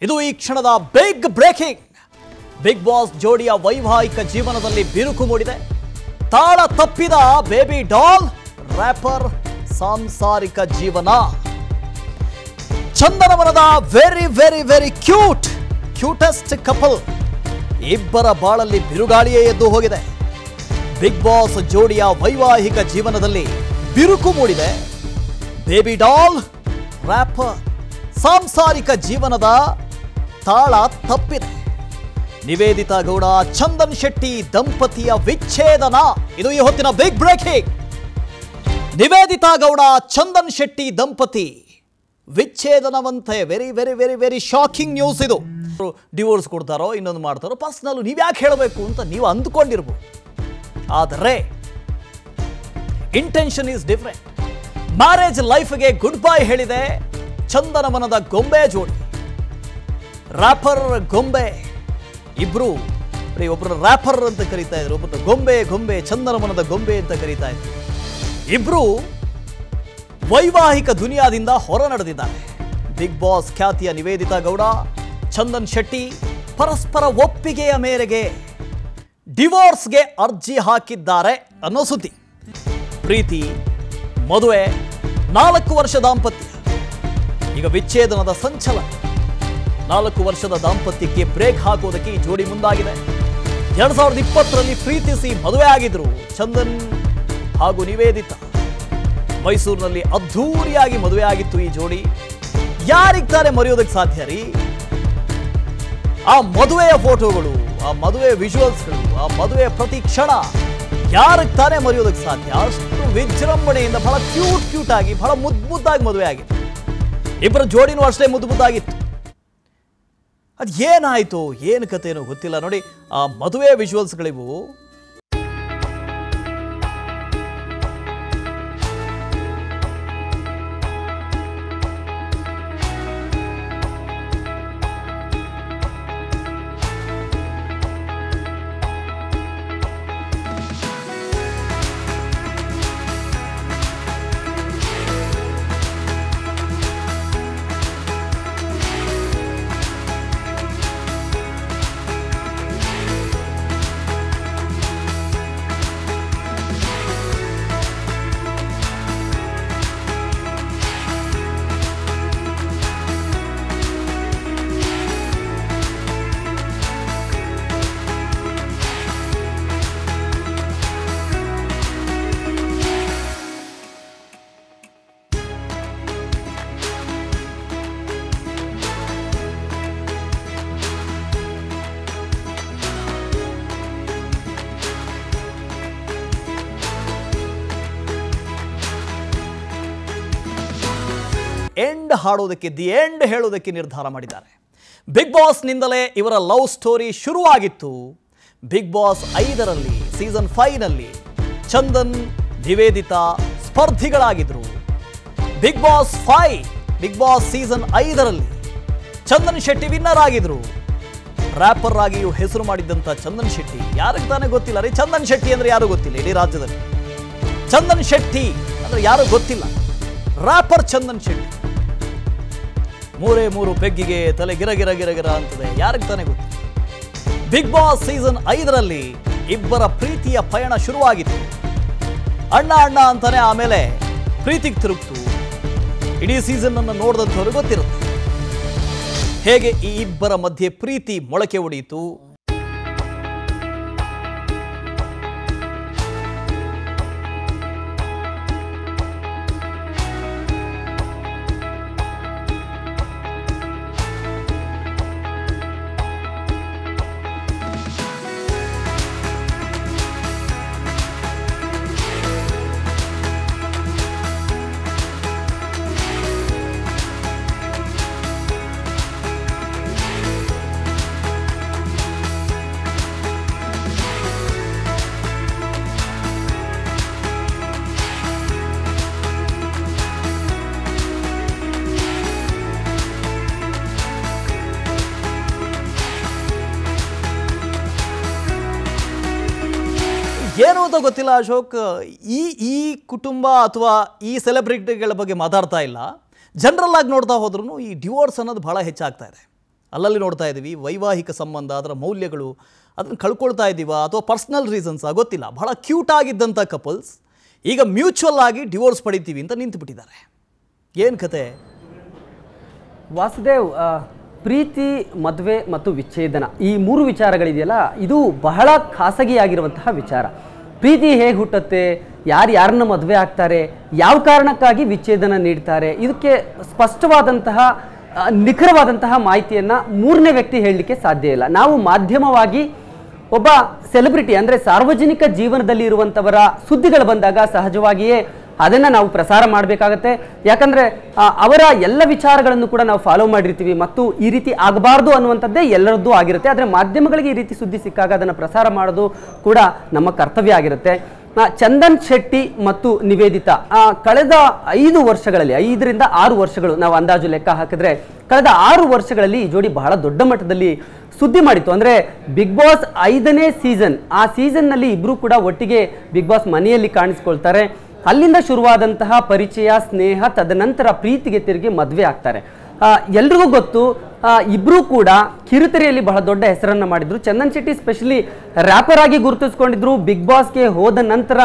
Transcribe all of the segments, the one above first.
ಇದು ಈ ಕ್ಷಣದ ಬಿಗ್ ಬ್ರೇಕಿಂಗ್. ಬಿಗ್ ಬಾಸ್ ಜೋಡಿಯ ವೈವಾಹಿಕ ಜೀವನದಲ್ಲಿ ಬಿರುಕು ಮೂಡಿದೆ. ತಾಳ ತಪ್ಪಿದ ಬೇಬಿ ಡಾಲ್ ರ್ಯಾಪರ್ ಸಾಂಸಾರಿಕ ಜೀವನ. ಚಂದನವನದ very very very cutest couple ಇಬ್ಬರ ಬಾಳಲ್ಲಿ ಬಿರುಗಾಳಿಯೇ ಎದ್ದು ಹೋಗಿದೆ. ಬಿಗ್ ಬಾಸ್ ಜೋಡಿಯ ವೈವಾಹಿಕ ಜೀವನದಲ್ಲಿ ಬಿರುಕು ಮೂಡಿದೆ. ಬೇಬಿ ಡಾಲ್ ರ್ಯಾಪರ್ ಸಾಂಸಾರಿಕ ಜೀವನದ ತಾಳ ತಪ್ಪಿದೆ. ನಿವೇದಿತಾ ಗೌಡ ಚಂದನ್ ಶೆಟ್ಟಿ ದಂಪತಿಯ ವಿಚ್ಛೇದನ. ಇದು ಈ ಹೊತ್ತಿನ ಬಿಗ್ ಬ್ರೇಕಿಂಗ್. ನಿವೇದಿತಾ ಗೌಡ ಚಂದನ್ ಶೆಟ್ಟಿ ದಂಪತಿ ವಿಚ್ಛೇದನವಂತೆ. Very very very very shocking news ಇದು. ಡಿವೋರ್ಸ್ ಕೊಡ್ತಾರೋ ಇನ್ನೊಂದು ಮಾಡ್ತಾರೋ ಪರ್ಸನಲ್ ನೀವು ಯಾಕೆ ಹೇಳಬೇಕು ಅಂತ ನೀವು ಅಂದ್ಕೊಂಡಿರ್ಬೋದು. ಆದರೆ ಇಂಟೆನ್ಷನ್ ಈಸ್ ಡಿಫರೆಂಟ್. ಮ್ಯಾರೇಜ್ ಲೈಫ್ಗೆ ಗುಡ್ ಬೈ ಹೇಳಿದೆ ಚಂದನವನದ ಗೊಂಬೆ ಜೋಡಿ. ರ್ಯಾಪರ್ ಗೊಂಬೆ ಇಬ್ರು, ಒಬ್ಬರು ರ್ಯಾಪರ್ ಅಂತ ಕರೀತಾ ಇದ್ರು, ಒಬ್ಬರು ಗೊಂಬೆ ಚಂದನವನದ ಗೊಂಬೆ ಅಂತ ಕರೀತಾ ಇದ್ರು. ಇಬ್ರು ವೈವಾಹಿಕ ದುನಿಯಾದಿಂದ ಹೊರ ನಡೆದಿದ್ದಾರೆ. ಬಿಗ್ ಬಾಸ್ ಖ್ಯಾತಿಯ ನಿವೇದಿತಾ ಗೌಡ ಚಂದನ್ ಶೆಟ್ಟಿ ಪರಸ್ಪರ ಒಪ್ಪಿಗೆಯ ಮೇರೆಗೆ ಡಿವೋರ್ಸ್ಗೆ ಅರ್ಜಿ ಹಾಕಿದ್ದಾರೆ ಅನ್ನೋ ಸುದ್ದಿ. ಪ್ರೀತಿ, ಮದುವೆ, 4 ವರ್ಷ ದಾಂಪತ್ಯ, ಈಗ ವಿಚ್ಛೇದನದ ಸಂಚಲನ. 4 ವರ್ಷದ ದಾಂಪತ್ಯಕ್ಕೆ ಬ್ರೇಕ್ ಹಾಕೋದಕ್ಕೆ ಈ ಜೋಡಿ ಮುಂದಾಗಿದೆ. 2020ರಲ್ಲಿ ಪ್ರೀತಿಸಿ ಮದುವೆ ಆಗಿದ್ರು ಚಂದನ್ ಹಾಗೂ ನಿವೇದಿತಾ. ಮೈಸೂರಿನಲ್ಲಿ ಅದ್ಧೂರಿಯಾಗಿ ಮದುವೆ ಆಗಿತ್ತು ಈ ಜೋಡಿ. ಯಾರಿಗೆ ತಾನೇ ಮರೆಯೋದಕ್ಕೆ ಸಾಧ್ಯ ರೀ? ಆ ಮದುವೆಯ ಫೋಟೋಗಳು, ಆ ಮದುವೆ ವಿಜುವಲ್ಸ್ಗಳು, ಆ ಮದುವೆಯ ಪ್ರತಿ ಕ್ಷಣ ಯಾರಿಗೆ ತಾನೇ ಮರೆಯೋದಕ್ಕೆ ಸಾಧ್ಯ? ಅಷ್ಟು ವಿಜೃಂಭಣೆಯಿಂದ ಬಹಳ ಕ್ಯೂಟ್ ಆಗಿ ಬಹಳ ಮುದ್ದಾಗಿ ಮದುವೆ ಆಗಿತ್ತು. ಇಬ್ಬರ ಜೋಡಿನೂ ಅಷ್ಟೇ ಮುದ್ದಾಗಿತ್ತು. ಅದು ಏನಾಯ್ತು, ಏನು ಕಥೆನೋ ಗೊತ್ತಿಲ್ಲ. ನೋಡಿ ಆ ಮದುವೆ ವಿಜುವಲ್ಸ್ಗಳಿವು. ಎಂಡ್ ಹಾಡೋದಕ್ಕೆ, ದಿ ಎಂಡ್ ಹೇಳೋದಕ್ಕೆ ನಿರ್ಧಾರ ಮಾಡಿದ್ದಾರೆ. ಬಿಗ್ ಬಾಸ್ನಿಂದಲೇ ಇವರ ಲವ್ ಸ್ಟೋರಿ ಶುರುವಾಗಿತ್ತು. ಬಿಗ್ ಬಾಸ್ 5ರಲ್ಲಿ ಸೀಸನ್ 5ನಲ್ಲಿ ಚಂದನ್ ನಿವೇದಿತಾ ಸ್ಪರ್ಧಿಗಳಾಗಿದ್ರು. ಬಿಗ್ ಬಾಸ್ ಸೀಸನ್ 5ರಲ್ಲಿ ಚಂದನ್ ಶೆಟ್ಟಿ ವಿನ್ನರ್ ಆಗಿದ್ರು. ರ್ಯಾಪರ್ ಆಗಿಯೂ ಹೆಸರು ಮಾಡಿದ್ದಂಥ ಚಂದನ್ ಶೆಟ್ಟಿ ಯಾರಿಗೆ ತಾನೇ ಗೊತ್ತಿಲ್ಲ ರೀ? ಚಂದನ್ ಶೆಟ್ಟಿ ಅಂದ್ರೆ ಯಾರು ಗೊತ್ತಿಲ್ಲ ಇಡೀ ರಾಜ್ಯದಲ್ಲಿ. ಚಂದನ್ ಶೆಟ್ಟಿ ಅಂದ್ರೆ ಯಾರು ಗೊತ್ತಿಲ್ಲ. ರ್ಯಾಪರ್ ಚಂದನ್ ಶೆಟ್ಟಿ 3 ಪೆಗ್ಗಿಗೆ ತಲೆ ಗಿರ ಅಂತದೆ, ಯಾರಿಗೆ ತಾನೇ ಗೊತ್ತು. ಬಿಗ್ ಬಾಸ್ ಸೀಸನ್ 5ರಲ್ಲಿ ಇಬ್ಬರ ಪ್ರೀತಿಯ ಪಯಣ ಶುರುವಾಗಿತ್ತು. ಅಣ್ಣ ಅಂತಾನೆ ಆಮೇಲೆ ಪ್ರೀತಿಗೆ ತಿರುಗ್ತು. ಇಡೀ ಸೀಸನ್ ಅನ್ನು ನೋಡಿದಂಥವ್ರು ಗೊತ್ತಿರುತ್ತೆ ಹೇಗೆ ಈ ಇಬ್ಬರ ಮಧ್ಯೆ ಪ್ರೀತಿ ಮೊಳಕೆ ಒಡೆಯಿತು. ಏನು ಅಂತ ಗೊತ್ತಿಲ್ಲ ಅಶೋಕ್. ಈ ಕುಟುಂಬ ಅಥವಾ ಈ ಸೆಲೆಬ್ರಿಟಿಗಳ ಬಗ್ಗೆ ಮಾತಾಡ್ತಾ ಇಲ್ಲ. ಜನರಲ್ ಆಗಿ ನೋಡ್ತಾ ಹೋದ್ರೂ ಈ ಡಿವೋರ್ಸ್ ಅನ್ನೋದು ಬಹಳ ಹೆಚ್ಚಾಗ್ತಾ ಇದೆ. ಅಲ್ಲಲ್ಲಿ ನೋಡ್ತಾ ಇದ್ದೀವಿ ವೈವಾಹಿಕ ಸಂಬಂಧ, ಅದರ ಮೌಲ್ಯಗಳು ಅದನ್ನು ಕಳ್ಕೊಳ್ತಾ ಇದ್ದೀವಾ ಅಥವಾ ಪರ್ಸ್ನಲ್ ರೀಸನ್ಸ್ ಗೊತ್ತಿಲ್ಲ. ಬಹಳ ಕ್ಯೂಟ್ ಆಗಿದ್ದಂಥ ಕಪಲ್ಸ್ ಈಗ ಮ್ಯೂಚುವಲ್ ಆಗಿ ಡಿವೋರ್ಸ್ ಪಡಿತೀವಿ ಅಂತ ನಿಂತುಬಿಟ್ಟಿದ್ದಾರೆ. ಏನು ಕತೆ ವಾಸುದೇವ್? ಪ್ರೀತಿ, ಮದುವೆ ಮತ್ತು ವಿಚ್ಛೇದನ, ಈ 3 ವಿಚಾರಗಳಿದೆಯಲ್ಲ, ಇದು ಬಹಳ ಖಾಸಗಿಯಾಗಿರುವಂತಹ ವಿಚಾರ. ಪ್ರೀತಿ ಹೇಗೆ ಹುಟ್ಟುತ್ತೆ, ಯಾರನ್ನ ಮದುವೆ ಆಗ್ತಾರೆ, ಯಾವ ಕಾರಣಕ್ಕಾಗಿ ವಿಚ್ಛೇದನ ನೀಡ್ತಾರೆ, ಇದಕ್ಕೆ ಸ್ಪಷ್ಟವಾದಂತಹ ನಿಖರವಾದಂತಹ ಮಾಹಿತಿಯನ್ನು 3ನೇ ವ್ಯಕ್ತಿ ಹೇಳಲಿಕ್ಕೆ ಸಾಧ್ಯ ಇಲ್ಲ. ನಾವು ಮಾಧ್ಯಮವಾಗಿ ಒಬ್ಬ ಸೆಲೆಬ್ರಿಟಿ ಅಂದರೆ ಸಾರ್ವಜನಿಕ ಜೀವನದಲ್ಲಿ ಇರುವಂಥವರ ಸುದ್ದಿಗಳು ಬಂದಾಗ ಸಹಜವಾಗಿಯೇ ಅದನ್ನು ನಾವು ಪ್ರಸಾರ ಮಾಡಬೇಕಾಗತ್ತೆ. ಯಾಕಂದರೆ ಅವರ ಎಲ್ಲ ವಿಚಾರಗಳನ್ನು ಕೂಡ ನಾವು ಫಾಲೋ ಮಾಡಿರ್ತೀವಿ ಮತ್ತು ಈ ರೀತಿ ಆಗಬಾರ್ದು ಅನ್ನುವಂಥದ್ದೇ ಎಲ್ಲರದ್ದು ಆಗಿರುತ್ತೆ. ಆದರೆ ಮಾಧ್ಯಮಗಳಿಗೆ ಈ ರೀತಿ ಸುದ್ದಿ ಸಿಕ್ಕಾಗ ಅದನ್ನು ಪ್ರಸಾರ ಮಾಡೋದು ಕೂಡ ನಮ್ಮ ಕರ್ತವ್ಯ ಆಗಿರುತ್ತೆ. ಚಂದನ್ ಶೆಟ್ಟಿ ಮತ್ತು ನಿವೇದಿತಾ ಕಳೆದ 5 ವರ್ಷಗಳಲ್ಲಿ 5 ರಿಂದ 6 ವರ್ಷಗಳು ನಾವು ಅಂದಾಜು ಲೆಕ್ಕ ಹಾಕಿದ್ರೆ ಕಳೆದ 6 ವರ್ಷಗಳಲ್ಲಿ ಈ ಜೋಡಿ ಬಹಳ ದೊಡ್ಡ ಮಟ್ಟದಲ್ಲಿ ಸುದ್ದಿ ಮಾಡಿತ್ತು. ಅಂದರೆ ಬಿಗ್ ಬಾಸ್ 5ನೇ ಸೀಸನ್, ಆ ಸೀಸನ್ನಲ್ಲಿ ಇಬ್ಬರು ಕೂಡ ಒಟ್ಟಿಗೆ ಬಿಗ್ ಬಾಸ್ ಮನೆಯಲ್ಲಿ ಕಾಣಿಸ್ಕೊಳ್ತಾರೆ. ಅಲ್ಲಿಂದ ಶುರುವಾದಂತಹ ಪರಿಚಯ, ಸ್ನೇಹ, ತದನಂತರ ಪ್ರೀತಿಗೆ ತಿರುಗಿ ಮದುವೆ ಆಗ್ತಾರೆ. ಎಲ್ರಿಗೂ ಗೊತ್ತು, ಇಬ್ಬರೂ ಕೂಡ ಕಿರುತೆರೆಯಲ್ಲಿ ಬಹಳ ದೊಡ್ಡ ಹೆಸರನ್ನು ಮಾಡಿದ್ರು. ಚಂದನ್ ಶೆಟ್ಟಿ ಸ್ಪೆಷಲಿ ರ್ಯಾಪರ್ ಆಗಿ ಗುರುತಿಸ್ಕೊಂಡಿದ್ರು. ಬಿಗ್ ಬಾಸ್ಗೆ ಹೋದ ನಂತರ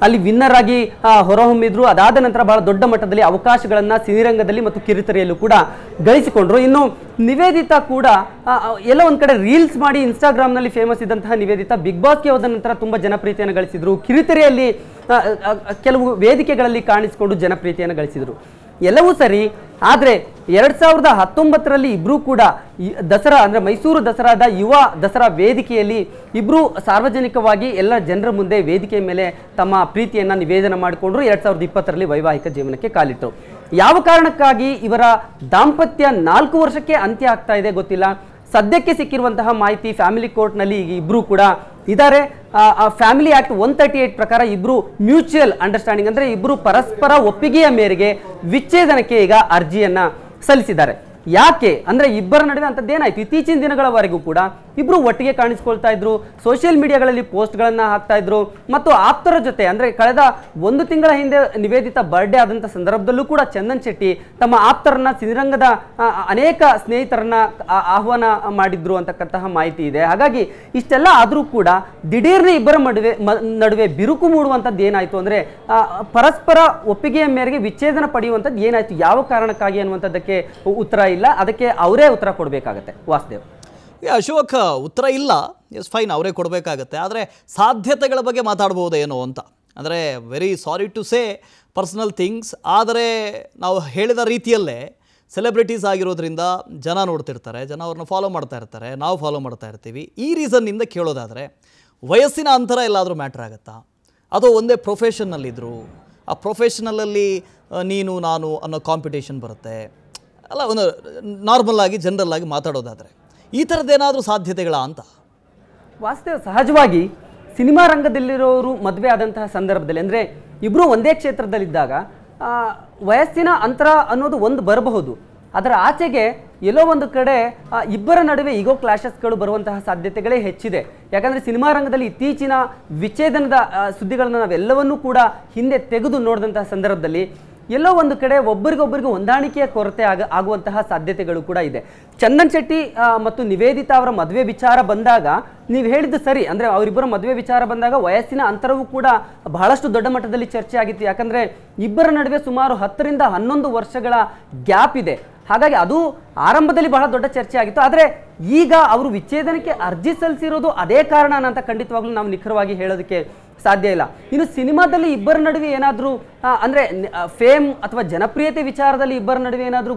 ಅಲ್ಲಿ ವಿನ್ನರ್ ಆಗಿ ಹೊರಹೊಮ್ಮಿದ್ರು. ಅದಾದ ನಂತರ ಬಹಳ ದೊಡ್ಡ ಮಟ್ಟದಲ್ಲಿ ಅವಕಾಶಗಳನ್ನು ಸಿನಿರಂಗದಲ್ಲಿ ಮತ್ತು ಕಿರುತೆರೆಯಲ್ಲೂ ಕೂಡ ಗಳಿಸಿಕೊಂಡ್ರು. ಇನ್ನು ನಿವೇದಿತಾ ಕೂಡ ಎಲ್ಲ ಒಂದು ಕಡೆ ರೀಲ್ಸ್ ಮಾಡಿ ಇನ್ಸ್ಟಾಗ್ರಾಮ್ನಲ್ಲಿ ಫೇಮಸ್ ಇದ್ದಂತಹ ನಿವೇದಿತಾ ಬಿಗ್ ಬಾಸ್ಗೆ ಹೋದ ನಂತರ ತುಂಬ ಜನಪ್ರಿಯತೆಯನ್ನು ಗಳಿಸಿದ್ರು. ಕಿರುತೆರೆಯಲ್ಲಿ ಕೆಲವು ವೇದಿಕೆಗಳಲ್ಲಿ ಕಾಣಿಸಿಕೊಂಡು ಜನಪ್ರಿಯತೆಯನ್ನು ಗಳಿಸಿದರು. ಎಲ್ಲವೂ ಸರಿ. ಆದರೆ 2019ರಲ್ಲಿ ಇಬ್ಬರೂ ಕೂಡ ದಸರಾ ಅಂದರೆ ಮೈಸೂರು ದಸರಾದ ಯುವ ದಸರಾ ವೇದಿಕೆಯಲ್ಲಿ ಇಬ್ಬರು ಸಾರ್ವಜನಿಕವಾಗಿ ಎಲ್ಲ ಜನರ ಮುಂದೆ ವೇದಿಕೆ ಮೇಲೆ ತಮ್ಮ ಪ್ರೀತಿಯನ್ನು ನಿವೇದನೆ ಮಾಡಿಕೊಂಡ್ರು. 2020ರಲ್ಲಿ ವೈವಾಹಿಕ ಜೀವನಕ್ಕೆ ಕಾಲಿಟ್ಟರು. ಯಾವ ಕಾರಣಕ್ಕಾಗಿ ಇವರ ದಾಂಪತ್ಯ 4 ವರ್ಷಕ್ಕೆ ಅಂತ್ಯ ಆಗ್ತಾ ಇದೆ ಗೊತ್ತಿಲ್ಲ. ಸದ್ಯಕ್ಕೆ ಸಿಕ್ಕಿರುವಂತಹ ಮಾಹಿತಿ ಫ್ಯಾಮಿಲಿ ಕೋರ್ಟ್ನಲ್ಲಿ ಈಗ ಇಬ್ಬರು ಕೂಡ ಇದ್ದಾರೆ. ಫ್ಯಾಮಿಲಿ ಆಕ್ಟ್ 138 ಪ್ರಕಾರ ಇಬ್ಬರು ಮ್ಯೂಚುವಲ್ ಅಂಡರ್ಸ್ಟ್ಯಾಂಡಿಂಗ್ ಅಂದರೆ ಇಬ್ಬರು ಪರಸ್ಪರ ಒಪ್ಪಿಗೆಯ ಮೇರೆಗೆ ವಿಚ್ಛೇದನಕ್ಕೆ ಈಗ ಅರ್ಜಿಯನ್ನ ಸಲ್ಲಿಸಿದ್ದಾರೆ. ಯಾಕೆ ಅಂದರೆ ಇಬ್ಬರ ನಡುವೆ ಅಂಥದ್ದೇನಾಯ್ತು, ಇತ್ತೀಚಿನ ದಿನಗಳವರೆಗೂ ಕೂಡ ಇಬ್ಬರು ಒಟ್ಟಿಗೆ ಕಾಣಿಸ್ಕೊಳ್ತಾ ಇದ್ರು, ಸೋಷಿಯಲ್ ಮೀಡಿಯಾಗಳಲ್ಲಿ ಪೋಸ್ಟ್ಗಳನ್ನು ಹಾಕ್ತಾ ಇದ್ರು ಮತ್ತು ಆಪ್ತರ ಜೊತೆ ಅಂದರೆ ಕಳೆದ 1 ತಿಂಗಳ ಹಿಂದೆ ನಿವೇದಿತಾ ಬರ್ಡೇ ಆದಂಥ ಸಂದರ್ಭದಲ್ಲೂ ಕೂಡ ಚಂದನ್ ಶೆಟ್ಟಿ ತಮ್ಮ ಆಪ್ತರನ್ನ ಸಿನಿರಂಗದ ಅನೇಕ ಸ್ನೇಹಿತರನ್ನ ಆಹ್ವಾನ ಮಾಡಿದ್ರು ಅಂತಕ್ಕಂತಹ ಮಾಹಿತಿ ಇದೆ. ಹಾಗಾಗಿ ಇಷ್ಟೆಲ್ಲ ಆದರೂ ಕೂಡ ದಿಢೀರ್ನೆ ಇಬ್ಬರ ನಡುವೆ ಬಿರುಕು ಮೂಡುವಂಥದ್ದು ಏನಾಯಿತು ಅಂದರೆ ಪರಸ್ಪರ ಒಪ್ಪಿಗೆಯ ಮೇರೆಗೆ ವಿಚ್ಛೇದನ ಪಡೆಯುವಂಥದ್ದು ಏನಾಯಿತು, ಯಾವ ಕಾರಣಕ್ಕಾಗಿ ಅನ್ನುವಂಥದ್ದಕ್ಕೆ ಉತ್ತರ ಇಲ್ಲ. ಅದಕ್ಕೆ ಅವರೇ ಉತ್ತರ ಕೊಡಬೇಕಾಗತ್ತೆ. ವಾಸುದೇವ್, ಅಶೋಕ್ ಉತ್ತರ ಇಲ್ಲ, ಎಸ್ ಫೈನ್, ಅವರೇ ಕೊಡಬೇಕಾಗತ್ತೆ. ಆದರೆ ಸಾಧ್ಯತೆಗಳ ಬಗ್ಗೆ ಮಾತಾಡ್ಬೋದೇನೋ ಅಂತ. ಅಂದರೆ very sorry to say personal things, ಆದರೆ ನಾವು ಹೇಳಿದ ರೀತಿಯಲ್ಲೇ ಸೆಲೆಬ್ರಿಟೀಸ್ ಆಗಿರೋದ್ರಿಂದ ಜನ ನೋಡ್ತಿರ್ತಾರೆ, ಜನ ಅವ್ರನ್ನ ಫಾಲೋ ಮಾಡ್ತಾ ಇರ್ತಾರೆ, ನಾವು ಫಾಲೋ ಮಾಡ್ತಾ ಇರ್ತೀವಿ. ಈ ರೀಸನ್ನಿಂದ ಕೇಳೋದಾದರೆ ವಯಸ್ಸಿನ ಅಂತರ ಎಲ್ಲಾದರೂ ಮ್ಯಾಟ್ರ್ ಆಗುತ್ತಾ? ಅಥವಾ ಒಂದೇ ಪ್ರೊಫೆಷನ್ನಲ್ಲಿದ್ದರು, ಆ ಪ್ರೊಫೆಷನಲಲ್ಲಿ ನೀನು ನಾನು ಅನ್ನೋ ಕಾಂಪಿಟೇಷನ್ ಬರುತ್ತೆ ಅಲ್ಲ, ಒಂದು ನಾರ್ಮಲ್ ಆಗಿ ಜನರಲ್ ಆಗಿ ಮಾತಾಡೋದಾದರೆ ಈ ಥರದ್ದೇನಾದರೂ ಸಾಧ್ಯತೆಗಳ ಅಂತ? ವಾಸ್ತವ ಸಹಜವಾಗಿ ಸಿನಿಮಾ ರಂಗದಲ್ಲಿರೋರು ಮದುವೆ ಆದಂತಹ ಸಂದರ್ಭದಲ್ಲಿ ಅಂದರೆ ಇಬ್ಬರು ಒಂದೇ ಕ್ಷೇತ್ರದಲ್ಲಿದ್ದಾಗ ವಯಸ್ಸಿನ ಅಂತರ ಅನ್ನೋದು ಒಂದು ಬರಬಹುದು. ಅದರ ಆಚೆಗೆ ಎಲ್ಲೋ ಒಂದು ಕಡೆ ಇಬ್ಬರ ನಡುವೆ ಈಗೋ ಕ್ಲಾಶಸ್ಗಳು ಬರುವಂತಹ ಸಾಧ್ಯತೆಗಳೇ ಹೆಚ್ಚಿದೆ. ಯಾಕಂದರೆ ಸಿನಿಮಾ ರಂಗದಲ್ಲಿ ಇತ್ತೀಚಿನ ವಿಚ್ಛೇದನದ ಸುದ್ದಿಗಳನ್ನು ನಾವೆಲ್ಲವನ್ನೂ ಕೂಡ ಹಿಂದೆ ತೆಗೆದು ನೋಡಿದಂತಹ ಸಂದರ್ಭದಲ್ಲಿ ಎಲ್ಲೋ ಒಂದು ಕಡೆ ಒಬ್ಬರಿಗೊಬ್ಬರಿಗೆ ಹೊಂದಾಣಿಕೆಯ ಕೊರತೆ ಆಗುವಂತಹ ಸಾಧ್ಯತೆಗಳು ಕೂಡ ಇದೆ. ಚಂದನ್ ಶೆಟ್ಟಿ ಮತ್ತು ನಿವೇದಿತಾ ಅವರ ಮದುವೆ ವಿಚಾರ ಬಂದಾಗ ನೀವು ಹೇಳಿದ್ದು ಸರಿ. ಅಂದರೆ ಅವರಿಬ್ಬರ ಮದುವೆ ವಿಚಾರ ಬಂದಾಗ ವಯಸ್ಸಿನ ಅಂತರವೂ ಕೂಡ ಬಹಳಷ್ಟು ದೊಡ್ಡ ಮಟ್ಟದಲ್ಲಿ ಚರ್ಚೆ ಆಗಿತ್ತು. ಯಾಕಂದರೆ ಇಬ್ಬರ ನಡುವೆ ಸುಮಾರು 10 ರಿಂದ 11 ವರ್ಷಗಳ ಗ್ಯಾಪ್ ಇದೆ. ಹಾಗಾಗಿ ಅದು ಆರಂಭದಲ್ಲಿ ಬಹಳ ದೊಡ್ಡ ಚರ್ಚೆ ಆಗಿತ್ತು. ಆದರೆ ಈಗ ಅವರು ವಿಚ್ಛೇದನಕ್ಕೆ ಅರ್ಜಿ ಸಲ್ಲಿಸಿರೋದು ಅದೇ ಕಾರಣ ಅಂತ ಖಂಡಿತವಾಗ್ಲೂ ನಾವು ನಿಖರವಾಗಿ ಹೇಳೋದಕ್ಕೆ ಸಾಧ್ಯ ಇಲ್ಲ. ಇನ್ನು ಸಿನಿಮಾದಲ್ಲಿ ಇಬ್ಬರ ನಡುವೆ ಏನಾದರೂ ಅಂದರೆ ಫೇಮ್ ಅಥವಾ ಜನಪ್ರಿಯತೆ ವಿಚಾರದಲ್ಲಿ ಇಬ್ಬರ ನಡುವೆ ಏನಾದರೂ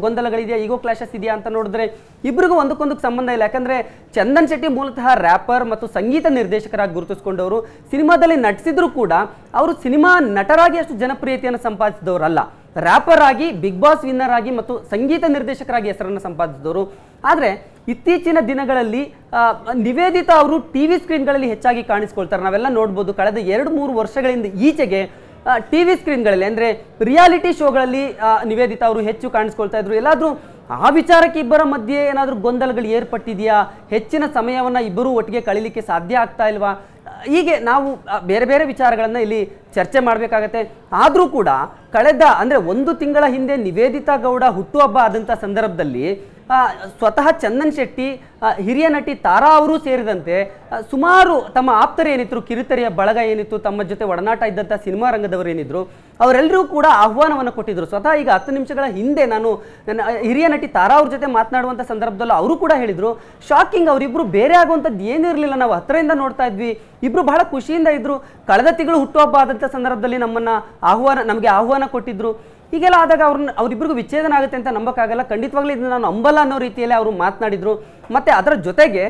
ಗೊಂದಲಗಳಿದೆಯಾ, ಈಗೋ ಕ್ಲಾಶಸ್ ಇದೆಯಾ ಅಂತ ನೋಡಿದ್ರೆ ಇಬ್ಬರಿಗೂ ಒಂದಕ್ಕೊಂದಕ್ಕೆ ಸಂಬಂಧ ಇಲ್ಲ. ಯಾಕಂದರೆ ಚಂದನ್ ಶೆಟ್ಟಿ ಮೂಲತಃ ರ್ಯಾಪರ್ ಮತ್ತು ಸಂಗೀತ ನಿರ್ದೇಶಕರಾಗಿ ಗುರುತಿಸಿಕೊಂಡವರು. ಸಿನಿಮಾದಲ್ಲಿ ನಟಿಸಿದ್ರು ಕೂಡ ಅವರು ಸಿನಿಮಾ ನಟರಾಗಿ ಅಷ್ಟು ಜನಪ್ರಿಯತೆಯನ್ನು ಸಂಪಾದಿಸಿದವರಲ್ಲ. ರ್ಯಾಪರ್ ಆಗಿ, ಬಿಗ್ ಬಾಸ್ ವಿನ್ನರ್ ಆಗಿ ಮತ್ತು ಸಂಗೀತ ನಿರ್ದೇಶಕರಾಗಿ ಹೆಸರನ್ನು ಸಂಪಾದಿಸಿದವರು. ಆದರೆ ಇತ್ತೀಚಿನ ದಿನಗಳಲ್ಲಿ ನಿವೇದಿತಾ ಅವರು ಟಿವಿ ಸ್ಕ್ರೀನ್ಗಳಲ್ಲಿ ಹೆಚ್ಚಾಗಿ ಕಾಣಿಸ್ಕೊಳ್ತಾರೆ. ನಾವೆಲ್ಲ ನೋಡ್ಬೋದು, ಕಳೆದ 2-3 ವರ್ಷಗಳಿಂದ ಈಚೆಗೆ ಟಿವಿ ಸ್ಕ್ರೀನ್ಗಳಲ್ಲಿ ಅಂದರೆ ರಿಯಾಲಿಟಿ ಶೋಗಳಲ್ಲಿ ನಿವೇದಿತಾ ಅವರು ಹೆಚ್ಚು ಕಾಣಿಸ್ಕೊಳ್ತಾ ಇದ್ರು. ಎಲ್ಲಾದರೂ ಆ ವಿಚಾರಕ್ಕೆ ಇಬ್ಬರ ಮಧ್ಯೆ ಏನಾದರೂ ಗೊಂದಲಗಳು ಏರ್ಪಟ್ಟಿದೆಯಾ, ಹೆಚ್ಚಿನ ಸಮಯವನ್ನು ಇಬ್ಬರೂ ಒಟ್ಟಿಗೆ ಕಳೀಲಿಕ್ಕೆ ಸಾಧ್ಯ ಆಗ್ತಾ ಇಲ್ವಾ, ಹೀಗೆ ನಾವು ಬೇರೆ ಬೇರೆ ವಿಚಾರಗಳನ್ನು ಇಲ್ಲಿ ಚರ್ಚೆ ಮಾಡಬೇಕಾಗತ್ತೆ. ಆದರೂ ಕೂಡ ಕಳೆದ ಅಂದರೆ 1 ತಿಂಗಳ ಹಿಂದೆ ನಿವೇದಿತಾ ಗೌಡ ಹುಟ್ಟುಹಬ್ಬ ಆದಂಥ ಸಂದರ್ಭದಲ್ಲಿ ಸ್ವತಃ ಚಂದನ್ ಶೆಟ್ಟಿ, ಹಿರಿಯ ನಟಿ ತಾರಾ ಅವರು ಸೇರಿದಂತೆ ಸುಮಾರು ತಮ್ಮ ಆಪ್ತರು ಏನಿದ್ರು, ಕಿರುತೆರೆಯ ಬಳಗ ಏನಿತ್ತು, ತಮ್ಮ ಜೊತೆ ಒಡನಾಟ ಇದ್ದಂಥ ಸಿನಿಮಾ ರಂಗದವರು ಏನಿದ್ರು, ಅವರೆಲ್ಲರೂ ಕೂಡ ಆಹ್ವಾನವನ್ನು ಕೊಟ್ಟಿದ್ರು. ಸ್ವತಃ ಈಗ 10 ನಿಮಿಷಗಳ ಹಿಂದೆ ನಾನು ನನ್ನ ಹಿರಿಯ ನಟಿ ತಾರಾ ಅವ್ರ ಜೊತೆ ಮಾತನಾಡುವಂಥ ಸಂದರ್ಭದಲ್ಲೂ ಅವರು ಕೂಡ ಹೇಳಿದ್ರು, ಶಾಕಿಂಗ್, ಅವರಿಬ್ಬರು ಬೇರೆ ಆಗುವಂಥದ್ದು ಏನಿರಲಿಲ್ಲ, ನಾವು ಹತ್ತಿರದಿಂದ ನೋಡ್ತಾ ಇದ್ವಿ, ಇಬ್ರು ಬಹಳ ಖುಷಿಯಿಂದ ಇದ್ರು, ಕಳೆದ ತಿಂಗಳು ಹುಟ್ಟುಹಬ್ಬ ಆದಂಥ ಸಂದರ್ಭದಲ್ಲಿ ನಮಗೆ ಆಹ್ವಾನ ಕೊಟ್ಟಿದ್ರು. ಹೀಗೆಲ್ಲ ಆದಾಗ ಅವರಿಬ್ಬರಿಗೂ ವಿಚ್ಛೇದನ ಆಗುತ್ತೆ ಅಂತ ನಂಬಕ್ಕಾಗಲ್ಲ, ಖಂಡಿತವಾಗ್ಲೂ ಇದನ್ನು ನಾನು ನಂಬಲ್ಲ ಅನ್ನೋ ರೀತಿಯಲ್ಲಿ ಅವರು ಮಾತನಾಡಿದ್ರು. ಮತ್ತು ಅದರ ಜೊತೆಗೆ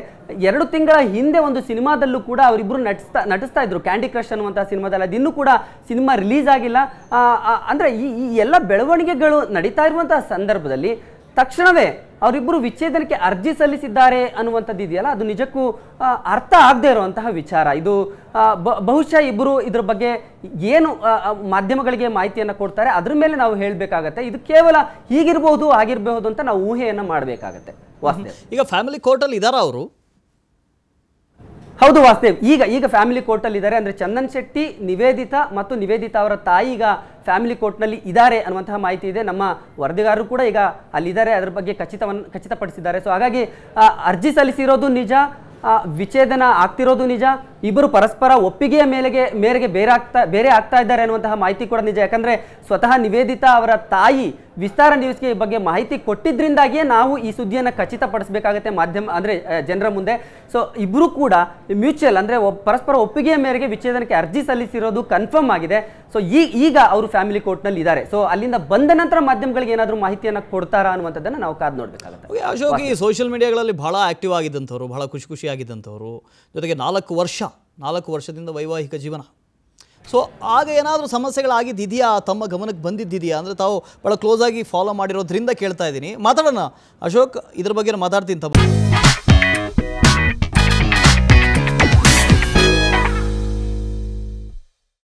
2 ತಿಂಗಳ ಹಿಂದೆ ಒಂದು ಸಿನಿಮಾದಲ್ಲೂ ಕೂಡ ಅವರಿಬ್ಬರು ನಟಿಸ್ತಾ ಇದ್ರು, ಕ್ಯಾಂಡಿ ಕ್ರಶ್ ಅನ್ನುವಂಥ ಸಿನಿಮಾದಲ್ಲಿ. ಅದಿನ್ನೂ ಕೂಡ ಸಿನಿಮಾ ರಿಲೀಸ್ ಆಗಿಲ್ಲ. ಅಂದರೆ ಈ ಎಲ್ಲ ಬೆಳವಣಿಗೆಗಳು ನಡೀತಾ ಇರುವಂತಹ ಸಂದರ್ಭದಲ್ಲಿ ತಕ್ಷಣವೇ ಅವರಿಬ್ಬರು ವಿಚ್ಛೇದನಕ್ಕೆ ಅರ್ಜಿ ಸಲ್ಲಿಸಿದ್ದಾರೆ ಅನ್ನುವಂಥದ್ದು ಇದೆಯಲ್ಲ, ಅದು ನಿಜಕ್ಕೂ ಅರ್ಥ ಆಗದೆ ಇರುವಂತಹ ವಿಚಾರ. ಇದು ಬಹುಶಃ ಇಬ್ಬರು ಇದ್ರ ಬಗ್ಗೆ ಏನು ಮಾಧ್ಯಮಗಳಿಗೆ ಮಾಹಿತಿಯನ್ನು ಕೊಡ್ತಾರೆ ಅದ್ರ ಮೇಲೆ ನಾವು ಹೇಳಬೇಕಾಗತ್ತೆ. ಇದು ಕೇವಲ ಹೀಗಿರಬಹುದು ಆಗಿರಬಹುದು ಅಂತ ನಾವು ಊಹೆಯನ್ನು ಮಾಡಬೇಕಾಗತ್ತೆ. ವಾಸ್ತೇವ್, ಈಗ ಫ್ಯಾಮಿಲಿ ಕೋರ್ಟಲ್ಲಿ ಇದ್ದಾರಾ ಅವರು? ಹೌದು ವಾಸ್ತೇವ್, ಈಗ ಫ್ಯಾಮಿಲಿ ಕೋರ್ಟಲ್ಲಿ ಇದ್ದಾರೆ. ಅಂದರೆ ಚಂದನ್ ಶೆಟ್ಟಿ, ನಿವೇದಿತಾ ಮತ್ತು ನಿವೇದಿತಾ ಅವರ ತಾಯಿ ಈಗ ಫ್ಯಾಮಿಲಿ ಕೋರ್ಟ್ನಲ್ಲಿ ಇದ್ದಾರೆ ಅನ್ನುವಂತಹ ಮಾಹಿತಿ ಇದೆ. ನಮ್ಮ ವರದಿಗಾರರು ಕೂಡ ಈಗ ಅಲ್ಲಿದ್ದಾರೆ, ಅದರ ಬಗ್ಗೆ ಖಚಿತಪಡಿಸಿದ್ದಾರೆ. ಸೊ ಹಾಗಾಗಿ ಅರ್ಜಿ ಸಲ್ಲಿಸಿರೋದು ನಿಜ, ವಿಚ್ಛೇದನ ಆಗ್ತಿರೋದು ನಿಜ, ಇಬ್ಬರು ಪರಸ್ಪರ ಒಪ್ಪಿಗೆಯ ಮೇರೆಗೆ ಬೇರೆ ಆಗ್ತಾ ಇದ್ದಾರೆ ಅನ್ನುವಂತಹ ಮಾಹಿತಿ ಕೂಡ ನಿಜ. ಯಾಕಂದ್ರೆ ಸ್ವತಃ ನಿವೇದಿತಾ ಅವರ ತಾಯಿ ವಿಸ್ತಾರ ನ್ಯೂಸ್ಗೆ ಈ ಬಗ್ಗೆ ಮಾಹಿತಿ ಕೊಟ್ಟಿದ್ರಿಂದಾಗಿಯೇ ನಾವು ಈ ಸುದ್ದಿಯನ್ನು ಖಚಿತಪಡಿಸಬೇಕಾಗುತ್ತೆ ಮಾಧ್ಯಮ ಅಂದರೆ ಜನರ ಮುಂದೆ. ಸೊ ಇಬ್ಬರು ಕೂಡ ಮ್ಯೂಚುವಲ್ ಅಂದರೆ ಪರಸ್ಪರ ಒಪ್ಪಿಗೆಯ ಮೇರೆಗೆ ವಿಚ್ಛೇದನಕ್ಕೆ ಅರ್ಜಿ ಸಲ್ಲಿಸಿರೋದು ಕನ್ಫರ್ಮ್ ಆಗಿದೆ. ಸೊ ಈಗ ಅವರು ಫ್ಯಾಮಿಲಿ ಕೋರ್ಟ್ನಲ್ಲಿ ಇದ್ದಾರೆ. ಸೊ ಅಲ್ಲಿಂದ ಬಂದ ನಂತರ ಮಾಧ್ಯಮಗಳಿಗೆ ಏನಾದರೂ ಮಾಹಿತಿಯನ್ನು ಕೊಡ್ತಾರಾ ಅನ್ನುವಂಥದ್ದನ್ನು ನಾವು ಕಾದು ನೋಡಬೇಕಾಗುತ್ತೆ. ಅಶೋಕ್, ಈ ಸೋಷಿಯಲ್ ಮೀಡಿಯಾಗಳಲ್ಲಿ ಬಹಳ ಆಕ್ಟಿವ್ ಆಗಿದ್ದಂಥವ್ರು, ಬಹಳ ಖುಷಿಯಾಗಿದ್ದಂಥವ್ರು, ಜೊತೆಗೆ 4 ವರ್ಷದಿಂದ ವೈವಾಹಿಕ ಜೀವನ. ಸೊ ಆಗ ಏನಾದರೂ ಸಮಸ್ಯೆಗಳಾಗಿದ್ದಿದೆಯಾ, ತಮ್ಮ ಗಮನಕ್ಕೆ ಬಂದಿದ್ದಿದೆಯಾ? ಅಂದರೆ ತಾವು ಭಾಳ ಕ್ಲೋಸಾಗಿ ಫಾಲೋ ಮಾಡಿರೋದ್ರಿಂದ ಕೇಳ್ತಾ ಇದ್ದೀನಿ. ಮಾತಾಡೋಣ ಅಶೋಕ್, ಇದ್ರ ಬಗ್ಗೆ ಮಾತಾಡ್ತೀನಿ ತಮ್ಮ.